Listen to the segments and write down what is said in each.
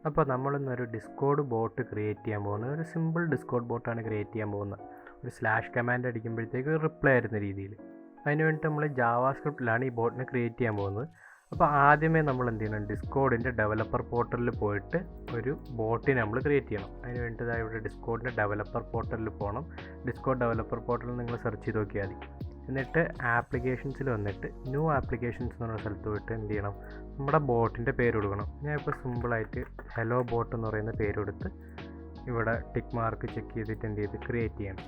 അപ്പോൾ നമ്മളിന്നൊരു Discord boat create ചെയ്യാൻ പോകുന്നത് ഒരു സിമ്പിൾ ഡിസ്കോഡ് ബോട്ടാണ് ക്രിയേറ്റ് ചെയ്യാൻ പോകുന്നത്. ഒരു സ്ലാഷ് കമാൻഡ് അടിക്കുമ്പോഴത്തേക്ക് റിപ്ലൈ ആയിരുന്ന രീതിയിൽ. അതിന് വേണ്ടിയിട്ട് നമ്മൾ ജാവാസ്ക്രിപ്റ്റിലാണ് ഈ ബോട്ടിനെ ക്രിയേറ്റ് ചെയ്യാൻ പോകുന്നത്. അപ്പോൾ ആദ്യമേ നമ്മൾ എന്ത് ചെയ്യണം, ഡിസ്കോഡിൻ്റെ ഡെവലപ്പർ പോർട്ടലിൽ പോയിട്ട് ഒരു ബോട്ടിനെ നമ്മൾ ക്രിയേറ്റ് ചെയ്യണം. അതിന് വേണ്ടി ഇവിടെ ഡിസ്കോഡിൻ്റെ ഡെവലപ്പർ പോർട്ടലിൽ പോകണം. ഡിസ്കോഡ് ഡെവലപ്പർ പോർട്ടലിൽ നിങ്ങൾ സെർച്ച് ചെയ്ത് നോക്കിയാൽ മതി. എന്നിട്ട് ആപ്ലിക്കേഷൻസിൽ വന്നിട്ട് ന്യൂ ആപ്ലിക്കേഷൻസ് എന്ന് പറഞ്ഞ സ്ഥലത്ത് പോയിട്ട് എന്ത് ചെയ്യണം, നമ്മുടെ ബോട്ടിൻ്റെ പേര് കൊടുക്കണം. ഞാൻ ഇപ്പോൾ സിമ്പിളായിട്ട് ഹലോ ബോട്ട് എന്ന് പറയുന്ന പേര് കൊടുത്ത് ഇവിടെ ടിക്ക് മാർക്ക് ചെക്ക് ചെയ്തിട്ട് എന്ത് ചെയ്ത് ക്രിയേറ്റ് ചെയ്യണം.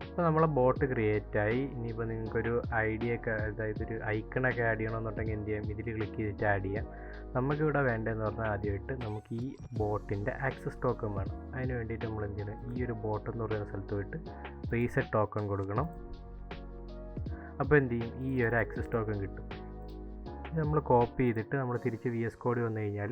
അപ്പോൾ നമ്മളെ ബോട്ട് ക്രിയേറ്റ് ആയി. ഇനിയിപ്പോൾ നിങ്ങൾക്കൊരു ഐഡിയ ഒക്കെ, അതായത് ഒരു ഐക്കണൊക്കെ ആഡ് ചെയ്യണമെന്നുണ്ടെങ്കിൽ എന്ത് ചെയ്യാം, ഇതിൽ ക്ലിക്ക് ചെയ്തിട്ട് ആഡ് ചെയ്യാം. നമുക്കിവിടെ വേണ്ടതെന്ന് പറഞ്ഞാൽ ആദ്യമായിട്ട് നമുക്ക് ഈ ബോട്ടിൻ്റെ ആക്സസ് ടോക്കൺ വേണം. അതിന് വേണ്ടിയിട്ട് നമ്മൾ എന്ത് ചെയ്യണം, ഈ ഒരു ബോട്ട് എന്ന് പറയുന്ന സ്ഥലത്ത് പോയിട്ട് റീസെറ്റ് ടോക്കൺ കൊടുക്കണം. അപ്പോൾ എന്ത് ചെയ്യും, ഈ ഒരു ആക്സസ് ടോക്കൺ കിട്ടും. ഇത് നമ്മൾ കോപ്പി ചെയ്തിട്ട് നമ്മൾ തിരിച്ച് VS കോഡ് വന്നു കഴിഞ്ഞാൽ,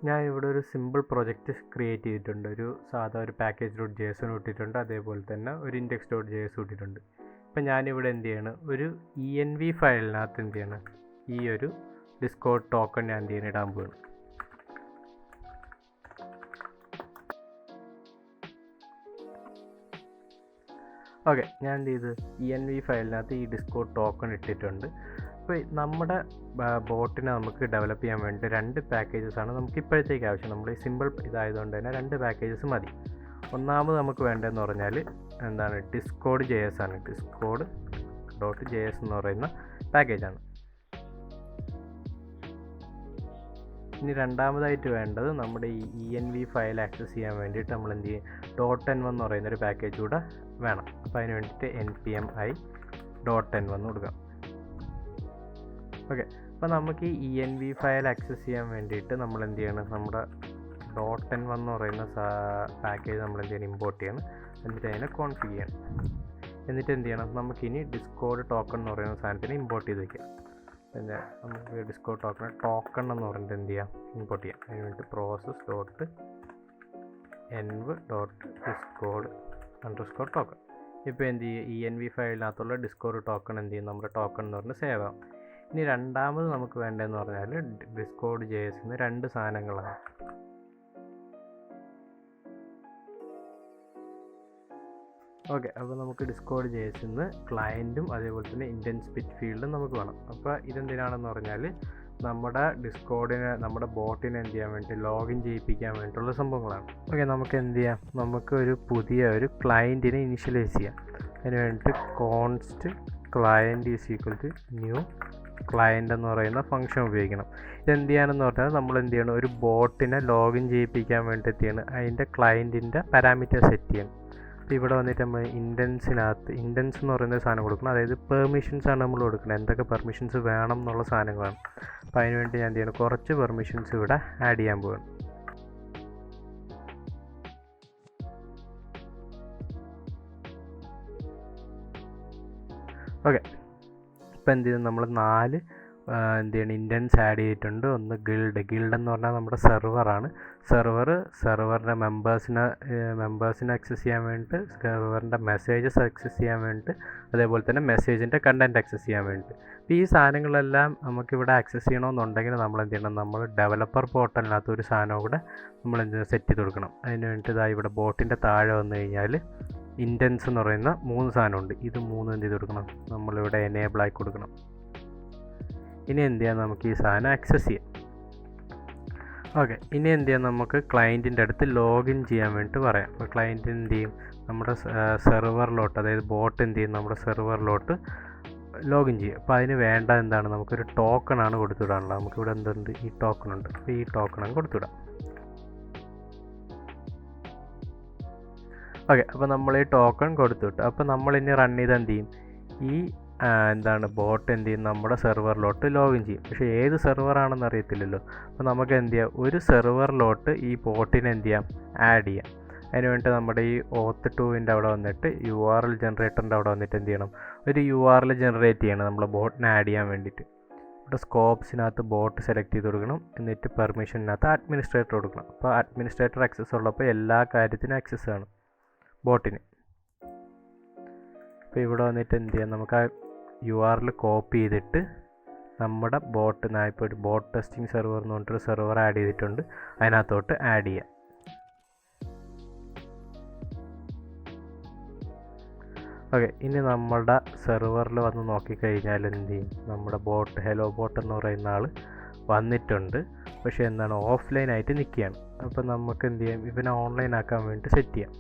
ഞാൻ ഇവിടെ ഒരു സിമ്പിൾ പ്രൊജക്റ്റ് ക്രിയേറ്റ് ചെയ്തിട്ടുണ്ട്. ഒരു സാധാ ഒരു package.json ഇട്ടിട്ടുണ്ട്, അതേപോലെ തന്നെ ഒരു index.js ഇട്ടിട്ടുണ്ട്. ഇപ്പം ഞാനിവിടെ എന്ത് ചെയ്യണം, ഒരു env ഫയലിനകത്ത് എന്ത് ചെയ്യണം, ഈ ഒരു ഡിസ്കോഡ് ടോക്കൺ ഞാൻ എന്ത് ചെയ്യണം, ഇടാൻ പോകണം. ഓക്കെ, ഞാൻ എന്ത് ചെയ്ത് env ഫയലിനകത്ത് ഈ ഡിസ്കോഡ് ടോക്കൺ ഇട്ടിട്ടുണ്ട്. അപ്പോൾ നമ്മുടെ ബോട്ടിനെ നമുക്ക് ഡെവലപ്പ് ചെയ്യാൻ വേണ്ടി 2 പാക്കേജസാണ് നമുക്ക് ഇപ്പോഴത്തേക്ക് ആവശ്യം. നമ്മൾ ഈ സിമ്പിൾ ഇതായതുകൊണ്ട് തന്നെ 2 പാക്കേജസ് മതി. ഒന്നാമത് നമുക്ക് വേണ്ടതെന്ന് പറഞ്ഞാൽ എന്താണ്, ഡിസ്കോഡ്.js ആണ്. ഡിസ്കോഡ്.js എന്ന് പറയുന്ന പാക്കേജാണ്. ഇനി രണ്ടാമതായിട്ട് വേണ്ടത് നമ്മുടെ ഈ env ഫയൽ ആക്സസ് ചെയ്യാൻ വേണ്ടിയിട്ട് നമ്മൾ എന്ത് ചെയ്യും, .env എന്ന് പറയുന്നൊരു പാക്കേജ് കൂടെ വേണം. അപ്പോൾ അതിന് വേണ്ടിയിട്ട് npm i.env കൊടുക്കാം. ഓക്കെ, അപ്പോൾ നമുക്ക് ഈ env ഫയൽ ആക്സസ് ചെയ്യാൻ വേണ്ടിയിട്ട് നമ്മൾ എന്ത് ചെയ്യണം, നമ്മുടെ .env എന്ന് പറയുന്ന പാക്കേജ് നമ്മൾ എന്ത് ചെയ്യണം, ഇമ്പോർട്ട് ചെയ്യണം. എന്നിട്ട് അതിനെ കോൺഫിഗ് ചെയ്യണം. എന്നിട്ട് എന്ത് ചെയ്യണം, നമുക്കിനി ഡിസ്കോഡ് ടോക്കൺ എന്ന് പറയുന്ന സാധനത്തിന് ഇമ്പോർട്ട് ചെയ്ത് വയ്ക്കാം. പിന്നെ നമുക്ക് ഡിസ്കോഡ് ടോക്കൺ എന്ന് പറഞ്ഞിട്ട് എന്ത് ചെയ്യാം, ഇമ്പോർട്ട് ചെയ്യാം. അതിന് വേണ്ടി process.env.discord_token. ഇപ്പോൾ എന്ത് ചെയ്യും, ഈ env ഫയലിനകത്തുള്ള ഡിസ്കോഡ് ടോക്കൺ എന്ത് ചെയ്യും, നമ്മുടെ ടോക്കൺ എന്ന് പറഞ്ഞ് സേവ് ആവും. ഇനി രണ്ടാമത് നമുക്ക് വേണ്ടതെന്ന് പറഞ്ഞാൽ ഡിസ്കോഡ്.jsന്ന് 2 സാധനങ്ങളാണ്. ഓക്കെ, അപ്പോൾ നമുക്ക് ഡിസ്കോഡ്.jsന്ന് ക്ലയൻറ്റും അതേപോലെ തന്നെ ഇൻഡൻസ് സ്പിറ്റ് ഫീൽഡും നമുക്ക് വേണം. അപ്പോൾ ഇതെന്തിനാണെന്ന് പറഞ്ഞാൽ നമ്മുടെ ബോട്ടിനെ എന്ത് ചെയ്യാൻ വേണ്ടി ലോഗിൻ ചെയ്യിപ്പിക്കാൻ വേണ്ടിയിട്ടുള്ള സംഭവങ്ങളാണ്. ഓക്കെ, നമുക്ക് എന്ത് ചെയ്യാം, നമുക്ക് ഒരു പുതിയ ഒരു ക്ലയൻറ്റിനെ ഇനിഷ്യലൈസ് ചെയ്യാം. അതിന് വേണ്ടിയിട്ട് const client is equal to new client എന്ന് പറയുന്ന ഫംഗ്ഷൻ ഉപയോഗിക്കണം. ഇതെന്ത് ചെയ്യാനെന്ന് പറഞ്ഞാൽ നമ്മൾ എന്ത് ചെയ്യണം, ഒരു ബോട്ടിനെ ലോഗിൻ ചെയ്യിപ്പിക്കാൻ വേണ്ടിയിട്ടാണ് അതിൻ്റെ ക്ലയൻറ്റിൻ്റെ പാരാമീറ്റർ സെറ്റ് ചെയ്യണം. അപ്പോൾ ഇവിടെ വന്നിട്ട് നമ്മൾ ഇൻഡൻസ് എന്ന് പറയുന്ന സാധനം കൊടുക്കണം. അതായത് പെർമിഷൻസ് ആണ് നമ്മൾ കൊടുക്കുന്നത്, എന്തൊക്കെ പെർമിഷൻസ് വേണം എന്നുള്ള സാധനങ്ങളാണ്. അപ്പോൾ അതിന് വേണ്ടി ഞാൻ എന്ത് ചെയ്യണം, കുറച്ച് പെർമിഷൻസ് ഇവിടെ ആഡ് ചെയ്യാൻ പോകണം. ഓക്കെ, ഇപ്പോൾ എന്ത് ചെയ്യും, നമ്മൾ 4 എന്ത് ചെയ്യണം, ഇൻഡൻസ് ആഡ് ചെയ്തിട്ടുണ്ട്. ഒന്ന് ഗിൽഡ് എന്ന് പറഞ്ഞാൽ നമ്മുടെ സെർവറാണ്. സെർവറിൻ്റെ മെമ്പേഴ്സിനെ ആക്സസ് ചെയ്യാൻ വേണ്ടിയിട്ട്, സെർവറിൻ്റെ മെസ്സേജസ് ആക്സസ് ചെയ്യാൻ വേണ്ടിയിട്ട്, അതേപോലെ തന്നെ മെസ്സേജിൻ്റെ കണ്ടൻറ്റ് ആക്സസ് ചെയ്യാൻ വേണ്ടിയിട്ട്. അപ്പോൾ ഈ സാധനങ്ങളെല്ലാം നമുക്കിവിടെ ആക്സസ് ചെയ്യണമെന്നുണ്ടെങ്കിൽ നമ്മൾ എന്ത് ചെയ്യണം, നമ്മൾ ഡെവലപ്പർ പോർട്ടലിനകത്ത് ഒരു സാധനം കൂടെ നമ്മൾ എന്ത് സെറ്റ് ചെയ്ത് കൊടുക്കണം. അതിന് വേണ്ടിയിട്ട് ഇതാ ഇവിടെ ബോട്ടിൻ്റെ താഴെ വന്നു കഴിഞ്ഞാൽ ഇൻഡൻസ് എന്ന് പറയുന്ന 3 സാധനമുണ്ട്. ഇത് 3 എന്ത് ചെയ്ത് കൊടുക്കണം, നമ്മളിവിടെ എനേബിൾ ആക്കി കൊടുക്കണം. ഇനി എന്ത് ചെയ്യാം, നമുക്ക് ഈ സാധനം ആക്സസ് ചെയ്യാം. ഓക്കെ, ഇനി എന്ത് ചെയ്യാം, നമുക്ക് ക്ലയൻറ്റിൻ്റെ അടുത്ത് ലോഗിൻ ചെയ്യാൻ വേണ്ടിയിട്ട് പറയാം. അപ്പോൾ ക്ലയൻറ്റ് എന്ത് ചെയ്യും, നമ്മുടെ സെർവറിലോട്ട്, അതായത് ബോട്ട് എന്ത് ചെയ്യും, നമ്മുടെ സെർവറിലോട്ട് ലോഗിൻ ചെയ്യും. അപ്പോൾ അതിന് വേണ്ട എന്താണ്, നമുക്കൊരു ടോക്കണാണ് കൊടുത്തുവിടാനുള്ളത്. നമുക്കിവിടെ എന്തുണ്ട്, ഈ ടോക്കൺ ഉണ്ട്. അപ്പോൾ ഈ ടോക്കണാണ് കൊടുത്തുവിടാം. ഓക്കെ, അപ്പോൾ നമ്മൾ ഈ ടോക്കൺ കൊടുത്തുവിട്ടു. അപ്പോൾ നമ്മളിനി റൺ ചെയ്ത് എന്ത് ചെയ്യും, ഈ ബോട്ട് എന്ത് ചെയ്യും, നമ്മുടെ സെർവറിലോട്ട് ലോഗിൻ ചെയ്യും. പക്ഷേ ഏത് സെർവറാണെന്ന് അറിയത്തില്ലല്ലോ. അപ്പോൾ നമുക്ക് എന്ത് ചെയ്യാം, ഒരു സെർവറിലോട്ട് ഈ ബോട്ടിനെ എന്ത് ചെയ്യാം, ആഡ് ചെയ്യാം. അതിന് വേണ്ടി നമ്മുടെ ഈ auth2ൻ്റെ അവിടെ വന്നിട്ട് URL ജനറേറ്ററിൻ്റെ അവിടെ വന്നിട്ട് എന്ത് ചെയ്യണം, ഒരു URL ജനറേറ്റ് ചെയ്യണം നമ്മൾ ബോട്ടിനെ ആഡ് ചെയ്യാൻ വേണ്ടിയിട്ട്. ഇവിടെ സ്കോപ്സിനകത്ത് ബോട്ട് സെലക്ട് ചെയ്ത് കൊടുക്കണം. എന്നിട്ട് പെർമിഷനകത്ത് അഡ്മിനിസ്ട്രേറ്റർ കൊടുക്കണം. അപ്പോൾ അഡ്മിനിസ്ട്രേറ്റർ ആക്സസ് ഉള്ളപ്പോൾ എല്ലാ കാര്യത്തിനും ആക്സസ് ആണ് ബോട്ടിന്. അപ്പോൾ ഇവിടെ വന്നിട്ട് എന്ത് ചെയ്യാം, നമുക്ക് ആ URL കോപ്പി ചെയ്തിട്ട് നമ്മുടെ ബോട്ട്, ഞാൻ ഇപ്പോൾ ഒരു ബോട്ട് ടെസ്റ്റിംഗ് സെർവർ എന്ന് പറഞ്ഞിട്ടൊരു സെർവർ ആഡ് ചെയ്തിട്ടുണ്ട്, അതിനകത്തോട്ട് ആഡ് ചെയ്യാം. ഓക്കെ, ഇനി നമ്മുടെ സെർവറിൽ വന്ന് നോക്കിക്കഴിഞ്ഞാൽ എന്ത് ചെയ്യും, നമ്മുടെ ബോട്ട് ഹെലോ ബോട്ട് എന്ന് പറയുന്ന ആൾ വന്നിട്ടുണ്ട്. പക്ഷേ എന്താണ്, ഓഫ്ലൈനായിട്ട് നിൽക്കുകയാണ്. അപ്പോൾ നമുക്ക് എന്ത് ചെയ്യാം, ഇവനെ ഓൺലൈൻ ആക്കാൻ വേണ്ടി സെറ്റ് ചെയ്യാം.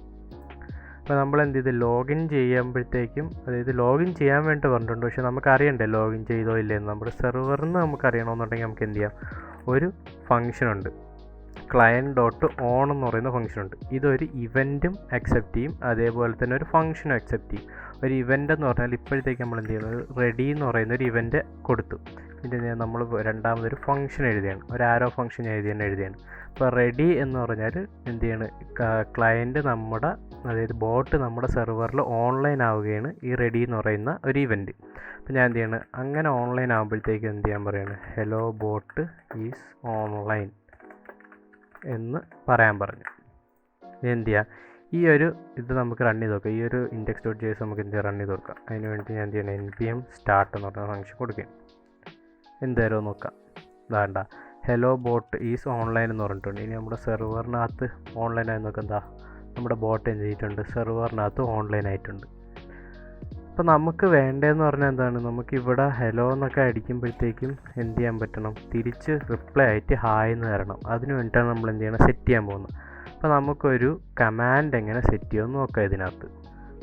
അപ്പോൾ നമ്മൾ എന്ത് ചെയ്ത് ലോഗിൻ ചെയ്യുമ്പോഴത്തേക്കും, അതായത് ലോഗിൻ ചെയ്യാൻ വേണ്ടി പറഞ്ഞിട്ടുണ്ട്, പക്ഷേ നമുക്ക് അറിയണ്ടേ ലോഗിൻ ചെയ്തോ ഇല്ലയെന്ന്. നമ്മുടെ സെർവറിൽ നിന്ന് നമുക്ക് അറിയണമെന്നുണ്ടെങ്കിൽ നമുക്ക് എന്ത് ചെയ്യാം, ഒരു ഫംഗ്ഷനുണ്ട്, client.on എന്ന് പറയുന്ന ഫംഗ്ഷനുണ്ട്. ഇതൊരു ഇവൻറ്റും അക്സെപ്റ്റ് ചെയ്യും, അതേപോലെ തന്നെ ഒരു ഫംഗ്ഷനും അക്സെപ്റ്റ് ചെയ്യും. ഒരു ഇവൻ്റ് എന്ന് പറഞ്ഞാൽ ഇപ്പോഴത്തേക്ക് നമ്മൾ എന്ത് ചെയ്യുന്നത്, റെഡി എന്ന് പറയുന്ന ഒരു ഇവൻ്റ് കൊടുത്തു. പിന്നെ നമ്മൾ രണ്ടാമതൊരു ഫംഗ്ഷൻ എഴുതിയാണ്, ഒരു ആരോ ഫംഗ്ഷൻ എഴുതിയാണ്. അപ്പോൾ റെഡി എന്ന് പറഞ്ഞാൽ എന്ത് ചെയ്യാണ്, ക്ലയൻറ്റ് നമ്മുടെ, അതായത് ബോട്ട് നമ്മുടെ സെർവറിൽ ഓൺലൈൻ ആവുകയാണ് ഈ റെഡി എന്ന് പറയുന്ന ഒരു ഇവൻറ്റ്. അപ്പോൾ ഞാൻ എന്ത് ചെയ്യണം, അങ്ങനെ ഓൺലൈൻ ആകുമ്പോഴത്തേക്ക് എന്ത് ചെയ്യാൻ പറയുന്നത്, ഹലോ ബോട്ട് ഈസ് ഓൺലൈൻ എന്ന് പറയാൻ പറഞ്ഞു. എന്ത് ചെയ്യുക, ഈ ഒരു ഇത് നമുക്ക് റൺ ചെയ്ത് നോക്കാം. ഈ ഒരു index.js നമുക്ക് എന്ത് റൺ ചെയ്ത് കൊടുക്കാം. അതിന് വേണ്ടി ഞാൻ എന്ത് ചെയ്യണം, npm start എന്ന് പറഞ്ഞ ഫംഗ്ഷൻ കൊടുക്കുകയും എന്തായാലും നോക്കാം. ഇതാണ്ട ഹലോ ബോട്ട് ഈസ് ഓൺലൈൻ എന്ന് പറഞ്ഞിട്ടുണ്ട്. ഇനി നമ്മുടെ സെർവറിനകത്ത് ഓൺലൈൻ ആയി നോക്കാം. എന്താ, നമ്മുടെ ബോട്ട് എന്ത് ചെയ്തിട്ടുണ്ട്, സെർവറിനകത്ത് ഓൺലൈൻ ആയിട്ടുണ്ട്. അപ്പോൾ നമുക്ക് വേണ്ടതെന്ന് പറഞ്ഞാൽ എന്താണ്, നമുക്കിവിടെ ഹലോ എന്നൊക്കെ അടിക്കുമ്പോഴത്തേക്കും എന്ത് ചെയ്യാൻ പറ്റണം, തിരിച്ച് റിപ്ലൈ ആയിട്ട് ഹായ് എന്ന് തരണം. അതിന് വേണ്ടിയിട്ടാണ് നമ്മൾ എന്ത് ചെയ്യണം, സെറ്റ് ചെയ്യാൻ പോകുന്നത്. അപ്പോൾ നമുക്കൊരു കമാൻഡ് എങ്ങനെ സെറ്റ് ചെയ്യുമെന്ന് നോക്കാം. ഇതിനകത്ത്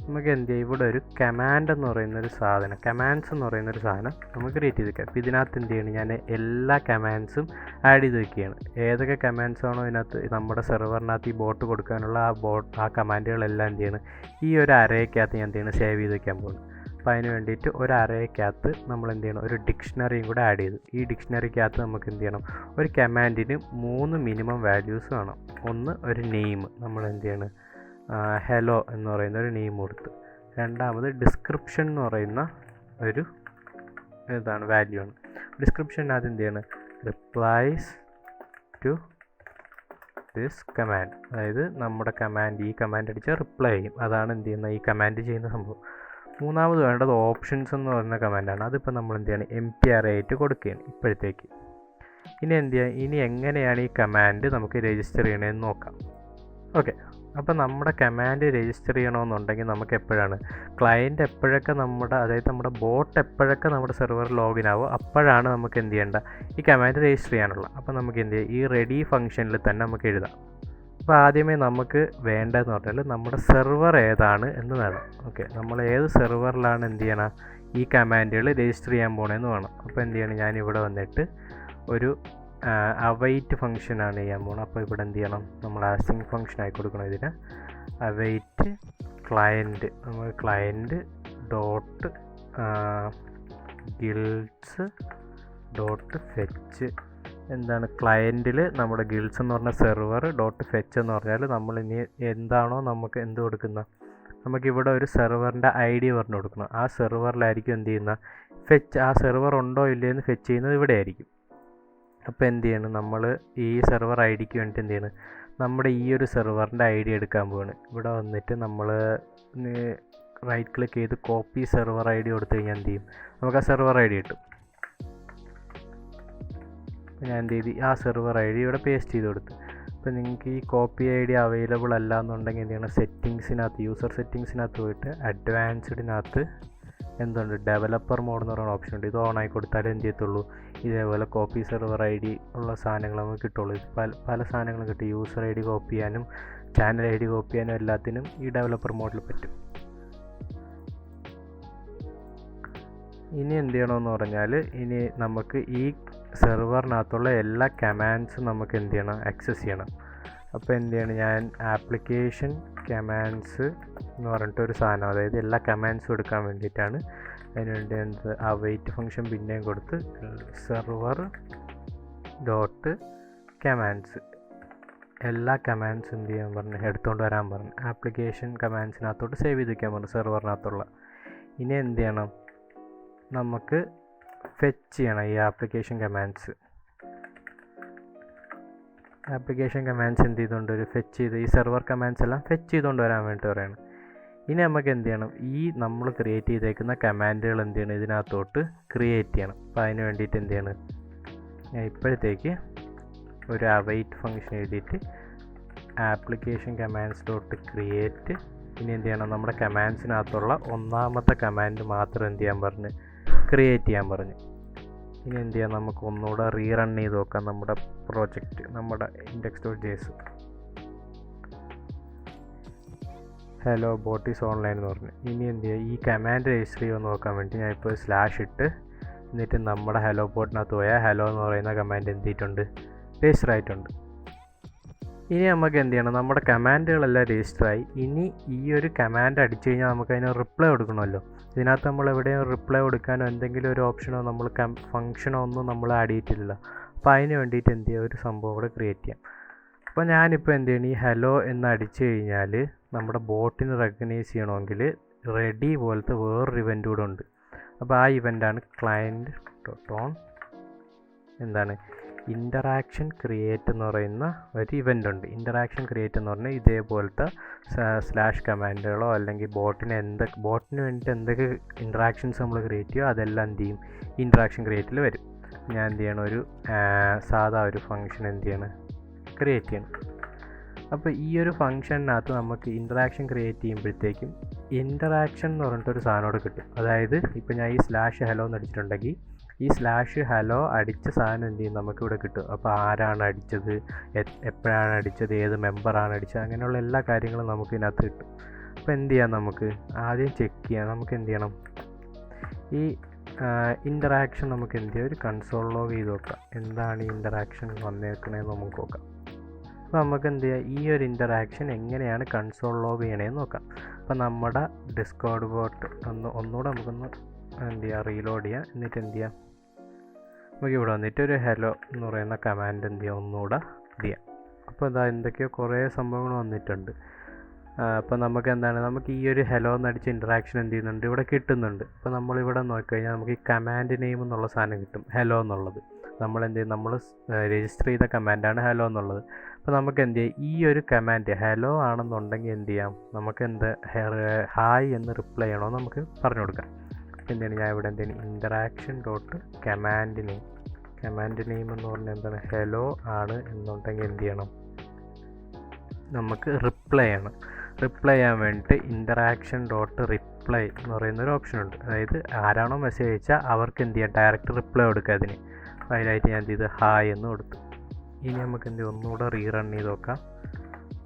നമുക്ക് എന്ത് ചെയ്യാം, ഇവിടെ ഒരു കമാൻഡ് എന്ന് പറയുന്നൊരു സാധനം, കമാൻഡ്സ് എന്ന് പറയുന്നൊരു സാധനം നമുക്ക് ക്രിയേറ്റ് ചെയ്ത് വെക്കാം. അപ്പോൾ ഇതിനകത്ത് എന്ത് ചെയ്യണം, ഞാൻ എല്ലാ കമാൻഡ്സും ആഡ് ചെയ്ത് വെക്കുകയാണ്. ഏതൊക്കെ കമാൻഡ്സ് ആണോ ഇതിനകത്ത് നമ്മുടെ സെർവറിനകത്ത് ഈ ബോട്ട് കൊടുക്കാനുള്ള ആ കമാൻഡുകളെല്ലാം എന്ത് ചെയ്യണം, ഈ ഒരു അറേക്കകത്ത് ഞാൻ എന്ത് ചെയ്യണം, സേവ് ചെയ്ത് വെക്കാൻ പോകുന്നു. അപ്പോൾ അതിന് വേണ്ടിയിട്ട് ഒരു അറേക്കകത്ത് നമ്മൾ എന്ത് ചെയ്യണം, ഒരു ഡിക്ഷണറിയും കൂടെ ആഡ് ചെയ്തു. ഈ ഡിക്ഷണറിക്കകത്ത് നമുക്ക് എന്ത് ചെയ്യണം, ഒരു കമാൻഡിന് 3 മിനിമം വാല്യൂസ് വേണം. ഒന്ന് ഒരു നെയിം, നമ്മൾ എന്ത് ചെയ്യണം, ഹലോ എന്ന് പറയുന്ന ഒരു നെയിം കൊടുത്ത്. രണ്ടാമത് ഡിസ്ക്രിപ്ഷൻ എന്ന് പറയുന്ന ഒരു ഇതാണ് വാല്യൂ ആണ്. ഡിസ്ക്രിപ്ഷനകത്ത് എന്ത് ചെയ്യണം, റിപ്ലൈസ് ടു ദിസ് കമാൻഡ്, അതായത് നമ്മുടെ കമാൻഡ്, ഈ കമാൻഡ് അടിച്ചാൽ റിപ്ലൈ ചെയ്യും. അതാണ് എന്ത് ചെയ്യുന്നത്, ഈ കമാൻഡ് ചെയ്യുന്ന സംഭവം. മൂന്നാമത് വേണ്ടത് ഓപ്ഷൻസ് എന്ന് പറയുന്ന കമാൻഡാണ്. അതിപ്പോൾ നമ്മൾ എന്ത് ചെയ്യണം, MPR ആയിട്ട് കൊടുക്കുകയാണ് ഇപ്പോഴത്തേക്ക്. ഇനി എന്ത് ചെയ്യുക, ഇനി എങ്ങനെയാണ് ഈ കമാൻഡ് നമുക്ക് രജിസ്റ്റർ ചെയ്യണമെന്ന് നോക്കാം. ഓക്കെ, അപ്പോൾ നമ്മുടെ കമാൻഡ് രജിസ്റ്റർ ചെയ്യണമെന്നുണ്ടെങ്കിൽ നമുക്ക് എപ്പോഴാണ്, ക്ലയൻറ്റ് എപ്പോഴൊക്കെ നമ്മുടെ, അതായത് നമ്മുടെ ബോട്ട് എപ്പോഴൊക്കെ നമ്മുടെ സെർവർ ലോഗിൻ ആവും അപ്പോഴാണ് നമുക്ക് എന്ത് ചെയ്യേണ്ട, ഈ കമാൻഡ് രജിസ്റ്റർ ചെയ്യാനുള്ള. അപ്പോൾ നമുക്ക് എന്ത് ചെയ്യാം, ഈ റെഡി ഫംഗ്ഷനിൽ തന്നെ നമുക്ക് എഴുതാം. അപ്പോൾ ആദ്യമേ നമുക്ക് വേണ്ടതെന്ന് പറഞ്ഞാൽ നമ്മുടെ സെർവർ ഏതാണ് എന്ന് വേണം. ഓക്കെ, നമ്മൾ ഏത് സെർവറിലാണ് എന്ത് ചെയ്യണം, ഈ കമാൻഡുകൾ രജിസ്റ്റർ ചെയ്യാൻ പോകണമെന്ന് വേണം. അപ്പോൾ എന്ത് ചെയ്യണം, ഞാനിവിടെ വന്നിട്ട് ഒരു അവൈറ്റ് ഫംഗ്ഷനാണ് ചെയ്യാൻ പോകുന്നത്. അപ്പോൾ ഇവിടെ എന്ത് ചെയ്യണം, നമ്മൾ ആസിങ് ഫംഗ്ഷനായി കൊടുക്കണം ഇതിന്. അവൈറ്റ് ക്ലയൻറ്റ്, നമ്മൾ client dot guilds dot fetch, എന്താണ് ക്ലയൻറ്റിൽ നമ്മുടെ ഗിൽഡ്സ് എന്ന് പറഞ്ഞ സെർവർ ഡോട്ട് ഫെച്ച് എന്ന് പറഞ്ഞാൽ നമ്മൾ ഇനി എന്താണോ നമുക്ക് എന്ത് കൊടുക്കുന്ന, നമുക്കിവിടെ ഒരു സെർവറിൻ്റെ ID പറഞ്ഞു കൊടുക്കണം. ആ സെർവറിലായിരിക്കും എന്ത് ചെയ്യുന്ന ഫെച്ച്, ആ സെർവർ ഉണ്ടോ ഇല്ലയെന്ന് ഫെച്ച് ചെയ്യുന്നത് ഇവിടെ ആയിരിക്കും. അപ്പോൾ എന്ത് ചെയ്യണം, നമ്മൾ ഈ സെർവർ IDക്ക് വേണ്ടി എന്ത് ചെയ്യണം, നമ്മുടെ ഈ ഒരു സെർവറിൻ്റെ ID എടുക്കാൻ പോവാണ്. ഇവിടെ വന്നിട്ട് നമ്മൾ റൈറ്റ് ക്ലിക്ക് ചെയ്ത് കോപ്പി സെർവർ ID കൊടുത്തു കഴിഞ്ഞാൽ എന്ത് ചെയ്യും, നമുക്ക് ആ സെർവർ ID കിട്ടും. ഞാൻ എന്ത് ചെയ്ത് ആ സെർവർ ID ഇവിടെ പേസ്റ്റ് ചെയ്ത് കൊടുത്തു. അപ്പോൾ നിങ്ങൾക്ക് ഈ കോപ്പി ID അവൈലബിൾ അല്ല എന്നുണ്ടെങ്കിൽ എന്ത് ചെയ്യണം, സെറ്റിങ്സിനകത്ത്, യൂസർ സെറ്റിങ്സിനകത്ത് പോയിട്ട് അഡ്വാൻസ്ഡിനകത്ത് എന്തുണ്ട്, ഡെവലപ്പർ മോഡ് എന്ന് പറയുന്ന ഓപ്ഷൻ ഉണ്ട്. ഇത് ഓൺ ആയി കൊടുത്താലേ എന്ത് ചെയ്യത്തുള്ളൂ, ഇതേപോലെ കോപ്പി സെർവർ ID ഉള്ള സാധനങ്ങൾ നമുക്ക് കിട്ടുള്ളൂ. പല സാധനങ്ങളും കിട്ടും. യൂസർ ID കോപ്പി ചെയ്യാനും ചാനൽ ID കോപ്പി ചെയ്യാനും എല്ലാത്തിനും ഈ ഡെവലപ്പർ മോഡിൽ പറ്റും. ഇനി എന്ത് ചെയ്യണമെന്ന് പറഞ്ഞാൽ, ഇനി നമുക്ക് ഈ സെർവറിനകത്തുള്ള എല്ലാ കമാൻഡ്സും നമുക്ക് എന്ത് ചെയ്യണം, ആക്സസ് ചെയ്യണം. അപ്പോൾ എന്ത് ചെയ്യണം, ഞാൻ ആപ്ലിക്കേഷൻ കമാൻഡ്സ് എന്ന് പറഞ്ഞിട്ടൊരു സാധനം, അതായത് എല്ലാ കമാൻഡ്സും എടുക്കാൻ വേണ്ടിയിട്ടാണ്. അതിനുവേണ്ടി എന്ത് അവൈറ്റ് ഫംഗ്ഷൻ പിന്നെയും കൊടുത്ത് സെർവർ ഡോട്ട് കമാൻഡ്സ്, എല്ലാ കമാൻഡ്സും എന്ത് ചെയ്യാൻ പറഞ്ഞു, എടുത്തുകൊണ്ട് വരാൻ പറഞ്ഞു. ആപ്ലിക്കേഷൻ കമാൻഡ്സിനകത്തോട്ട് സേവ് ചെയ്ത് വയ്ക്കാൻ പറഞ്ഞു സെർവറിനകത്തുള്ള. ഇനി എന്ത് ചെയ്യണം, നമുക്ക് ഫെച്ച് ചെയ്യണം ഈ ആപ്ലിക്കേഷൻ കമാൻഡ്സ്. ആപ്ലിക്കേഷൻ കമാൻഡ്സ് എന്ത് ചെയ്തുകൊണ്ട് ഒരു ഫെച്ച് ചെയ്ത് ഈ സെർവർ കമാൻഡ്സ് എല്ലാം ഫെച്ച് ചെയ്തുകൊണ്ട് വരാൻ വേണ്ടി പറയണം. ഇനി നമുക്ക് എന്ത് ചെയ്യണം, ഈ നമ്മൾ ക്രിയേറ്റ് ചെയ്തേക്കുന്ന കമാൻഡുകൾ എന്ത് ചെയ്യണം, ഇതിനകത്തോട്ട് ക്രിയേറ്റ് ചെയ്യണം. അപ്പോൾ അതിന് വേണ്ടിയിട്ട് എന്ത് ചെയ്യണം, ഞാൻ ഇപ്പോഴത്തേക്ക് ഒരു അവൈറ്റ് ഫംഗ്ഷൻ എഴുതിയിട്ട് ആപ്ലിക്കേഷൻ കമാൻഡ്സ് ഡോട്ട് ക്രിയേറ്റ്. ഇനി എന്ത് ചെയ്യണം, നമ്മുടെ കമാൻഡ്സിനകത്തുള്ള ഒന്നാമത്തെ കമാൻഡ് മാത്രം എന്ത് ചെയ്യാൻ പറഞ്ഞ് ക്രിയേറ്റ് ചെയ്യാൻ പറഞ്ഞു. ഇനി എന്ത് ചെയ്യാം, നമുക്ക് ഒന്നുകൂടെ റീറൺ ചെയ്ത് നോക്കാം നമ്മുടെ പ്രോജക്റ്റ്, നമ്മുടെ index.js. Hello boat is online എന്ന് പറഞ്ഞു. ഇനി എന്ത് ചെയ്യുക, ഈ കമാൻഡ് രജിസ്റ്റർ ചെയ്യുമെന്ന് നോക്കാൻ വേണ്ടി ഞാൻ ഇപ്പോൾ സ്ലാഷ് ഇട്ട് എന്നിട്ട് നമ്മുടെ ഹലോ ബോട്ടിനകത്ത് പോയാൽ ഹലോ എന്ന് പറയുന്ന കമാൻഡ് എന്ത് ചെയ്തിട്ടുണ്ട്, രജിസ്റ്റർ ആയിട്ടുണ്ട്. ഇനി നമുക്ക് എന്ത് ചെയ്യണം, നമ്മുടെ കമാൻഡുകളെല്ലാം രജിസ്റ്ററായി. ഇനി ഈ ഒരു കമാൻഡ് അടിച്ചു കഴിഞ്ഞാൽ നമുക്ക് അതിന് റിപ്ലൈ കൊടുക്കണമല്ലോ. ഇതിനകത്ത് നമ്മൾ എവിടെയും റിപ്ലൈ കൊടുക്കാനോ എന്തെങ്കിലും ഒരു ഓപ്ഷനോ നമ്മൾ ഫംഗ്ഷനോ ഒന്നും നമ്മൾ ആഡ് ചെയ്തിട്ടില്ല. അപ്പോൾ അതിന് വേണ്ടിയിട്ട് എന്ത് ചെയ്യുക, ഒരു സംഭവം കൂടെ ക്രിയേറ്റ് ചെയ്യാം. അപ്പോൾ ഞാനിപ്പോൾ എന്ത് ചെയ്യണം, ഈ ഹലോ എന്ന് അടിച്ചു കഴിഞ്ഞാൽ നമ്മുടെ ബോട്ടിന് റെക്കഗ്നൈസ് ചെയ്യണമെങ്കിൽ റെഡി പോലത്തെ വേറൊരു ഇവൻ്റ് കൂടെ ഉണ്ട്. അപ്പോൾ ആ ഇവൻ്റാണ് ക്ലയൻറ്റ് ഡോട്ട് ഓൺ എന്താണ് ഇൻ്ററാക്ഷൻ ക്രിയേറ്റ് എന്ന് പറയുന്ന ഒരു ഇവൻ്റ് ഉണ്ട്. ഇൻ്ററാക്ഷൻ ക്രിയേറ്റ് എന്ന് പറഞ്ഞാൽ ഇതേപോലത്തെ സ്ലാഷ് കമാൻഡുകളോ അല്ലെങ്കിൽ ബോട്ടിന് വേണ്ടിയിട്ട് എന്തൊക്കെ ഇൻറ്ററാക്ഷൻസ് നമ്മൾ ക്രിയേറ്റ് ചെയ്യുമോ അതെല്ലാം എന്ത് ചെയ്യും, ഇൻറ്ററാക്ഷൻ ക്രിയേറ്റിൽ വരും. ഞാൻ എന്ത് ചെയ്യണം, ഒരു സാധാ ഒരു ഫംഗ്ഷൻ എന്ത് ചെയ്യണം, ക്രിയേറ്റ് ചെയ്യണം. അപ്പോൾ ഈ ഒരു ഫംഗ്ഷനകത്ത് നമുക്ക് ഇൻറ്ററാക്ഷൻ ക്രിയേറ്റ് ചെയ്യുമ്പോഴത്തേക്കും ഇൻറ്ററാക്ഷൻ എന്ന് പറഞ്ഞിട്ടൊരു സാധനോട് കിട്ടും. അതായത് ഇപ്പോൾ ഞാൻ ഈ സ്ലാഷ് ഹലോ എന്ന് അടിച്ചിട്ടുണ്ടെങ്കിൽ ഈ സ്ലാഷ് ഹലോ അടിച്ച സാധനം എന്ത് ചെയ്യും, നമുക്കിവിടെ കിട്ടും. അപ്പോൾ ആരാണ് അടിച്ചത്, എപ്പോഴാണ് അടിച്ചത്, ഏത് മെമ്പറാണ് അടിച്ചത്, അങ്ങനെയുള്ള എല്ലാ കാര്യങ്ങളും നമുക്ക് ഇതിനകത്ത് കിട്ടും. അപ്പോൾ എന്ത് ചെയ്യാം, നമുക്ക് ആദ്യം ചെക്ക് ചെയ്യാം. നമുക്ക് എന്ത് ചെയ്യണം, ഈ ഇൻറ്ററാക്ഷൻ നമുക്ക് എന്ത് ചെയ്യാം, ഒരു കൺസോൾ ലോഗ് ചെയ്ത് നോക്കാം. എന്താണ് ഈ ഇൻറ്ററാക്ഷൻ വന്നേക്കണേന്ന് നമുക്ക് നോക്കാം. അപ്പോൾ നമുക്ക് എന്ത് ചെയ്യാം, ഈ ഒരു ഇൻറ്ററാക്ഷൻ എങ്ങനെയാണ് കൺസോൾ ലോഗ് ചെയ്യണേന്ന് നോക്കാം. അപ്പോൾ നമ്മുടെ ഡിസ്കോർഡ് ബോട്ട് ഒന്നുകൂടെ നമുക്കൊന്ന് എന്ത് ചെയ്യുക, റീലോഡ് ചെയ്യുക. എന്നിട്ട് എന്ത് ചെയ്യാം, നമുക്ക് ഇവിടെ വന്നിട്ട് ഒരു ഹലോ എന്ന് പറയുന്ന കമാൻഡ് എന്ത് ചെയ്യുക, ഒന്നുകൂടെ ചെയ്യാം. അപ്പോൾ ഇതാ എന്തൊക്കെയോ കുറേ സംഭവങ്ങൾ വന്നിട്ടുണ്ട്. അപ്പോൾ നമുക്ക് എന്താണ്, നമുക്ക് ഈ ഒരു ഹലോ എന്നടിച്ച ഇൻറ്ററാക്ഷൻ എന്ത് ചെയ്യുന്നുണ്ട്, ഇവിടെ കിട്ടുന്നുണ്ട്. അപ്പോൾ നമ്മളിവിടെ നോക്കിക്കഴിഞ്ഞാൽ നമുക്ക് ഈ കമാൻഡ് നെയിം എന്നുള്ള സാധനം കിട്ടും, ഹലോ എന്നുള്ളത്. നമ്മൾ എന്ത് ചെയ്യും, നമ്മൾ രജിസ്റ്റർ ചെയ്ത കമാൻഡാണ് ഹലോ എന്നുള്ളത്. അപ്പോൾ നമുക്ക് എന്ത് ചെയ്യാം, ഈ ഒരു കമാൻഡ് ഹലോ ആണെന്നുണ്ടെങ്കിൽ എന്ത് ചെയ്യാം, നമുക്ക് എന്ത് ഹായ് എന്ന് റിപ്ലൈ ചെയ്യണോ നമുക്ക് പറഞ്ഞു കൊടുക്കാം. എന്താണ്, ഞാൻ ഇവിടെ എന്താണ് ഇൻറ്ററാക്ഷൻ ഡോട്ട് കമാൻഡ് നെയിം എന്ന് പറഞ്ഞാൽ എന്താണ്, ഹലോ ആണ് എന്നുണ്ടെങ്കിൽ എന്ത് ചെയ്യണം, നമുക്ക് റിപ്ലൈ ചെയ്യണം. റിപ്ലൈ ചെയ്യാൻ വേണ്ടിയിട്ട് ഇൻറ്ററാക്ഷൻ ഡോട്ട് റിപ്ലൈ എന്ന് പറയുന്നൊരു ഓപ്ഷൻ ഉണ്ട്. അതായത് ആരാണോ മെസ്സേജ് അയച്ചാൽ അവർക്ക് എന്ത് ചെയ്യാം, ഡയറക്റ്റ് റിപ്ലൈ കൊടുക്കുക അതിന്. അതിനായിട്ട് ഞാൻ എന്ത് ചെയ്ത് ഹായ് എന്ന് കൊടുത്തു. ഇനി നമുക്ക് എന്ത് ഒന്നുകൂടെ റീറൺ ചെയ്ത് നോക്കാം.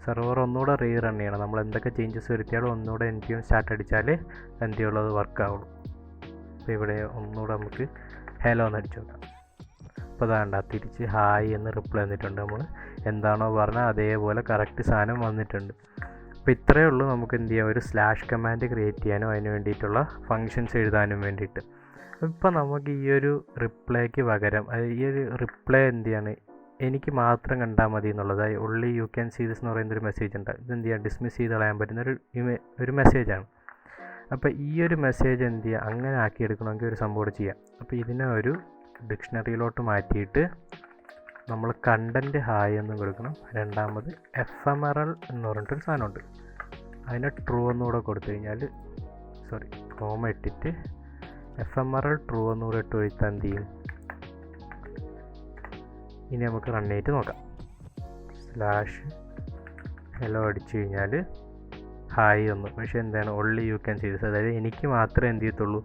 സെർവർ ഒന്നുകൂടെ റീറൺ ചെയ്യണം. നമ്മൾ എന്തൊക്കെ ചേഞ്ചസ് വരുത്തിയാലും ഒന്നുകൂടെ NPM സ്റ്റാർട്ട് അടിച്ചാൽ എന്ത് ചെയ്യുള്ളത് വർക്ക് ആവുള്ളൂ. അപ്പോൾ ഇവിടെ ഒന്നുകൂടെ നമുക്ക് ഹലോ എന്ന് അടിച്ചു നോക്കാം. അപ്പോൾ അതാണ്ട തിരിച്ച് ഹായ് എന്ന് റിപ്ലൈ വന്നിട്ടുണ്ട്. നമ്മൾ എന്താണോ പറഞ്ഞാൽ അതേപോലെ കറക്റ്റ് സാധനം വന്നിട്ടുണ്ട്. അപ്പോൾ ഇത്രയേ ഉള്ളൂ നമുക്ക് എന്ത് ചെയ്യാം, ഒരു സ്ലാഷ് കമാൻഡ് ക്രിയേറ്റ് ചെയ്യാനും അതിന് വേണ്ടിയിട്ടുള്ള ഫങ്ഷൻസ് എഴുതാനും വേണ്ടിയിട്ട്. ഇപ്പോൾ നമുക്ക് ഈ ഒരു റിപ്ലൈക്ക് പകരം ഈ ഒരു റിപ്ലൈ എന്ത് ചെയ്യാണ്, എനിക്ക് മാത്രം കണ്ടാൽ മതി എന്നുള്ളത്, ഉള്ളി യു ക്യാൻ സീ ദിസ് എന്ന് പറയുന്നൊരു മെസ്സേജ് ഉണ്ട്. ഇതെന്ത് ചെയ്യാം, ഡിസ്മിസ് ചെയ്ത് കളയാൻ പറ്റുന്ന ഒരു മെസ്സേജാണ്. അപ്പോൾ ഈ ഒരു മെസ്സേജ് എന്ത് ചെയ്യുക, അങ്ങനെ ആക്കിയെടുക്കണമെങ്കിൽ ഒരു സംഭവം ചെയ്യാം. അപ്പോൾ ഇതിനെ ഒരു ഡിക്ഷണറിയിലോട്ട് മാറ്റിയിട്ട് നമ്മൾ കണ്ടൻറ്റ് ഹായ് എന്ന് കൊടുക്കണം. രണ്ടാമത് എഫെമറൽ എന്ന് പറഞ്ഞിട്ടൊരു സാധനമുണ്ട്, അതിനെ ട്രൂ എന്നുകൂടെ കൊടുത്തു കഴിഞ്ഞാൽ കോമ ഇട്ടിട്ട് എഫെമറൽ ട്രൂ എന്നുകൂടെ ഇട്ട് ഒഴിത്താൽ എന്ത് ചെയ്യും. ഇനി നമുക്ക് റൺ ചെയ്തിട്ട് നോക്കാം. സ്ലാഷ് ഹലോ അടിച്ചു കഴിഞ്ഞാൽ ഹായ് ഒന്ന്, പക്ഷേ എന്താണ് only you can see this, അതായത് എനിക്ക് മാത്രമേ എന്ത് ചെയ്യത്തുള്ളൂ,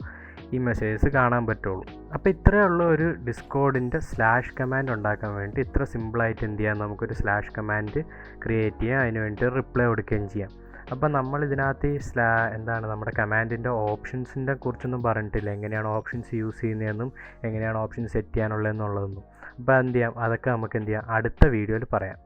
ഈ മെസ്സേജസ് കാണാൻ പറ്റുള്ളൂ. അപ്പോൾ ഇത്രയേ ഉള്ളൂ ഒരു ഡിസ്കോഡിൻ്റെ സ്ലാഷ് കമാൻഡ് ഉണ്ടാക്കാൻ വേണ്ടി. ഇത്ര സിമ്പിളായിട്ട് എന്ത് ചെയ്യാം, നമുക്കൊരു സ്ലാഷ് കമാൻഡ് ക്രിയേറ്റ് ചെയ്യാം, അതിന് വേണ്ടി റിപ്ലൈ കൊടുക്കുകയും ചെയ്യാം. അപ്പോൾ നമ്മൾ ഇതിനകത്ത് ഈ എന്താണ് നമ്മുടെ കമാൻഡിൻ്റെ ഓപ്ഷൻസിൻ്റെ കുറിച്ചൊന്നും പറഞ്ഞിട്ടില്ല, എങ്ങനെയാണ് ഓപ്ഷൻസ് യൂസ് ചെയ്യുന്നതെന്നും എങ്ങനെയാണ് ഓപ്ഷൻ സെറ്റ് ചെയ്യാനുള്ളതെന്നുള്ളതൊന്നും. അപ്പോൾ എന്ത് ചെയ്യാം, അതൊക്കെ നമുക്ക് എന്ത് ചെയ്യാം, അടുത്ത വീഡിയോയിൽ പറയാം.